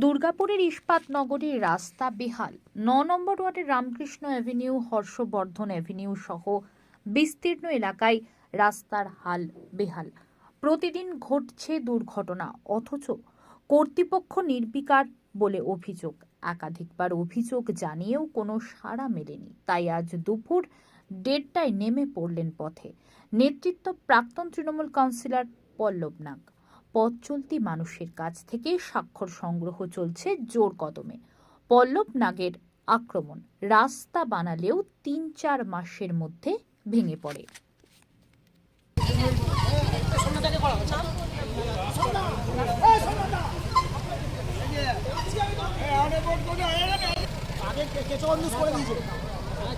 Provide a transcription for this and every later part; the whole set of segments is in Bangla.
দুর্গাপুরের ইস্পাত নগরীর রাস্তা বেহাল। ৯ নম্বর ওয়ার্ডের রামকৃষ্ণ অ্যাভিনিউ, হর্ষবর্ধন অ্যাভিনিউ সহ বিস্তীর্ণ এলাকায় রাস্তার হাল বেহাল। প্রতিদিন ঘটছে দুর্ঘটনা, অথচ কর্তৃপক্ষ নির্বিকার বলে অভিযোগ। একাধিকবার অভিযোগ জানিয়েও কোনো সাড়া মেলেনি। তাই আজ দুপুর ১:৩০টায় নেমে পড়লেন পথে নেতৃত্ব প্রাক্তন তৃণমূল কাউন্সিলর পল্লব নাগ। পথ চলতি মানুষের কাছ থেকে স্বাক্ষর সংগ্রহ চলছে জোর কদমে। পল্লব নাগের আক্রমণ, রাস্তা বানালেও ৩-৪ মাসের মধ্যে ভেঙে পড়ে।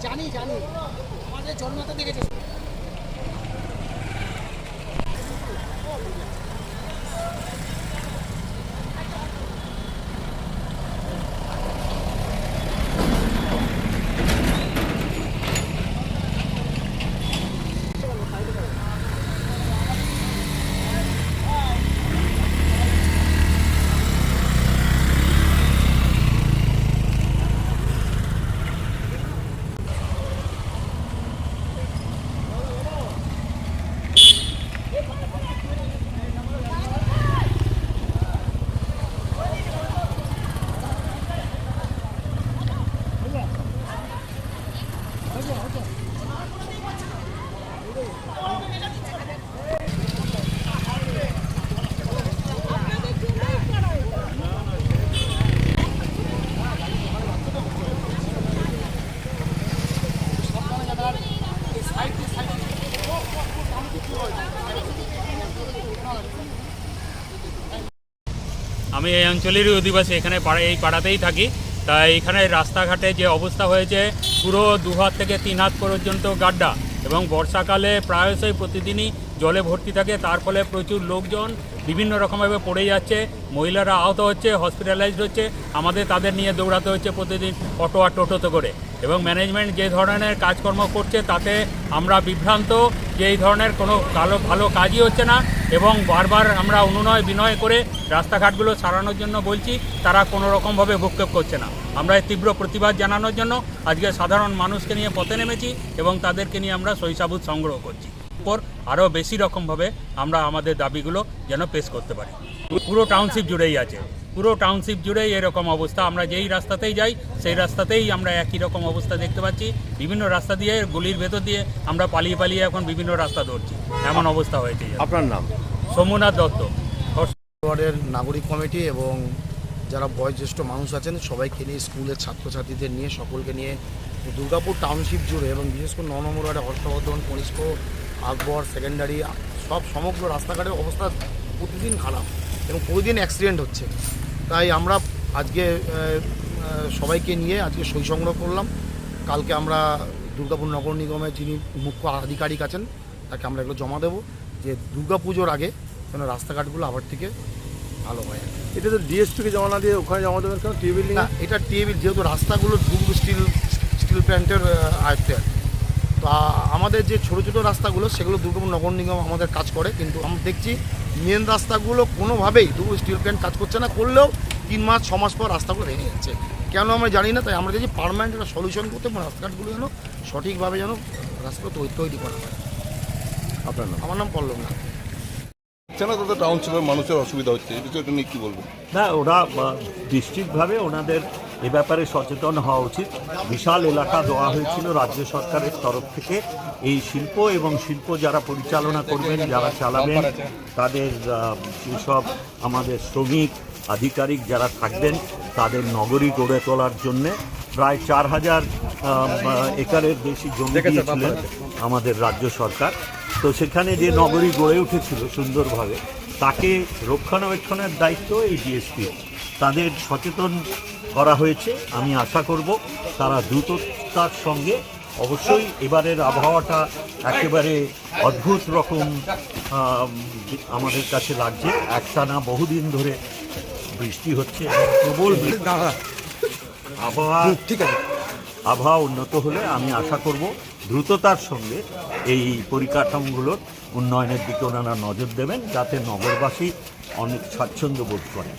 জানি আমাদের জন্মতে দেখেছে। আমি এই অঞ্চলেরই অধিবাসী, এখানে এই পাড়াতেই থাকি। তাই এখানে রাস্তাঘাটে যে অবস্থা হয়েছে, পুরো 2 হাত থেকে 3 হাত পর্যন্ত গাড্ডা, এবং বর্ষাকালে প্রায়শই প্রতিদিনই জলে ভর্তি থাকে। তার ফলে প্রচুর লোকজন বিভিন্ন রকমভাবে পড়ে যাচ্ছে, মহিলারা আহত হচ্ছে, হসপিটালাইজড হচ্ছে। আমাদের তাদের নিয়ে দৌড়াতে হচ্ছে প্রতিদিন অটো আর টোটোতে করে। এবং ম্যানেজমেন্ট যে ধরনের কাজকর্ম করছে তাতে আমরা বিভ্রান্ত যে এই ধরনের কোনো ভালো কাজই হচ্ছে না। এবং বারবার আমরা অনুনয় বিনয় করে রাস্তাঘাটগুলো সারানোর জন্য বলছি, তারা কোনো রকমভাবে ভূক্ষেপ করছে না। আমরা এই তীব্র প্রতিবাদ জানানোর জন্য আজকে সাধারণ মানুষকে নিয়ে পথে নেমেছি এবং তাদেরকে নিয়ে আমরা সহিসাবুত সংগ্রহ করছি। পর আরও বেশি রকমভাবে আমরা আমাদের দাবিগুলো যেন পেশ করতে পারি। পুরো টাউনশিপ জুড়েই আছে, পুরো টাউনশিপ জুড়েই এরকম অবস্থা। আমরা যেই রাস্তাতেই যাই সেই রাস্তাতেই আমরা একই রকম অবস্থা দেখতে পাচ্ছি। বিভিন্ন রাস্তা দিয়ে, গলির ভেতর দিয়ে আমরা পালিয়ে এখন বিভিন্ন রাস্তা ধরছি, এমন অবস্থা হয়েছে। আপনার নাম? সোমনাথ দত্ত। ওয়ার্ডের নাগরিক কমিটি এবং যারা বয়োজ্যেষ্ঠ মানুষ আছেন সবাইকে নিয়ে, স্কুলের ছাত্রছাত্রীদের নিয়ে, সকলকে নিয়ে দুর্গাপুর টাউনশিপ জুড়ে এবং বিশেষ করে 9 নম্বর ওয়ার্ডে হর্ষবর্ধন, কনিষ্ক, আকবর, সেকেন্ডারি সমগ্র রাস্তাঘাটের অবস্থা প্রতিদিন খারাপ এবং প্রতিদিন অ্যাক্সিডেন্ট হচ্ছে। তাই আমরা আজকে সবাইকে নিয়ে আজকে সই সংগ্রহ করলাম। কালকে আমরা দুর্গাপুর নগর নিগমের যিনি মুখ্য আধিকারিক আছেন তাকে আমরা এগুলো জমা দেবো, যে দুর্গাপুজোর আগে যেন রাস্তাঘাটগুলো আবার থেকে ভালো হয়। এটা তো ডিএসপিকে জমা না দিয়ে ওখানে জমা দেবেন কেন? টিএবিল না, এটা টিএবিল, যেহেতু রাস্তাগুলো স্টিল প্ল্যান্টের আয়ত্তে। তো আমাদের যে ছোটো ছোটো রাস্তাগুলো সেগুলো দুর্গাপুর নগর নিগম আমাদের কাজ করে, কিন্তু আমরা দেখছি মেন রাস্তাগুলো কোনোভাবেই দুর্গাপুর স্টিল প্ল্যান্ট কাজ করছে না। করলেও 3 মাস 6 মাস পর রাস্তাগুলো ভেঙে যাচ্ছে, কেন আমরা জানি না। তাই আমরা দেখছি পার্মানেন্ট একটা সলিউশন করতে, রাস্তাঘাটগুলো যেন সঠিকভাবে যেন রাস্তাগুলো তৈরি করা হয়। আপনার নাম? আমার নাম পল্লব নাগ। তাদের টাউনশিপের মানুষের অসুবিধা হচ্ছে, এটা নিয়ে কী বলবেন? না, ওরা নিশ্চিতভাবে ওনাদের এ ব্যাপারে সচেতন হওয়া উচিত। বিশাল এলাকা দেওয়া হয়েছিল রাজ্য সরকারের তরফ থেকে। এই শিল্প এবং শিল্প যারা পরিচালনা করবেন, যারা চালাবেন, তাদের যেসব আমাদের শ্রমিক আধিকারিক যারা থাকবেন, তাদের নগরী গড়ে তোলার জন্যে প্রায় 4000 একরের বেশি জমি দিয়েছিলেন আমাদের রাজ্য সরকার। তো সেখানে যে নগরী গড়ে উঠেছিল সুন্দরভাবে, তাকে রক্ষণাবেক্ষণের দায়িত্ব এই ডিএসপি। তাদের সচেতন করা হয়েছে। আমি আশা করব তারা দ্রুততার সঙ্গে, অবশ্যই এবারের আবহাওয়াটা একেবারে অদ্ভুত রকম আমাদের কাছে লাগছে। একটানা বহুদিন ধরে বৃষ্টি হচ্ছে, প্রবল আবহাওয়া উন্নত হলে আমি আশা করব দ্রুততার সঙ্গে এই পরিকাঠামোগুলোর উন্নয়নের দিকে ওনারা নজর দেবেন, যাতে নগরবাসী অনেক স্বাচ্ছন্দ্য বোধ করেন।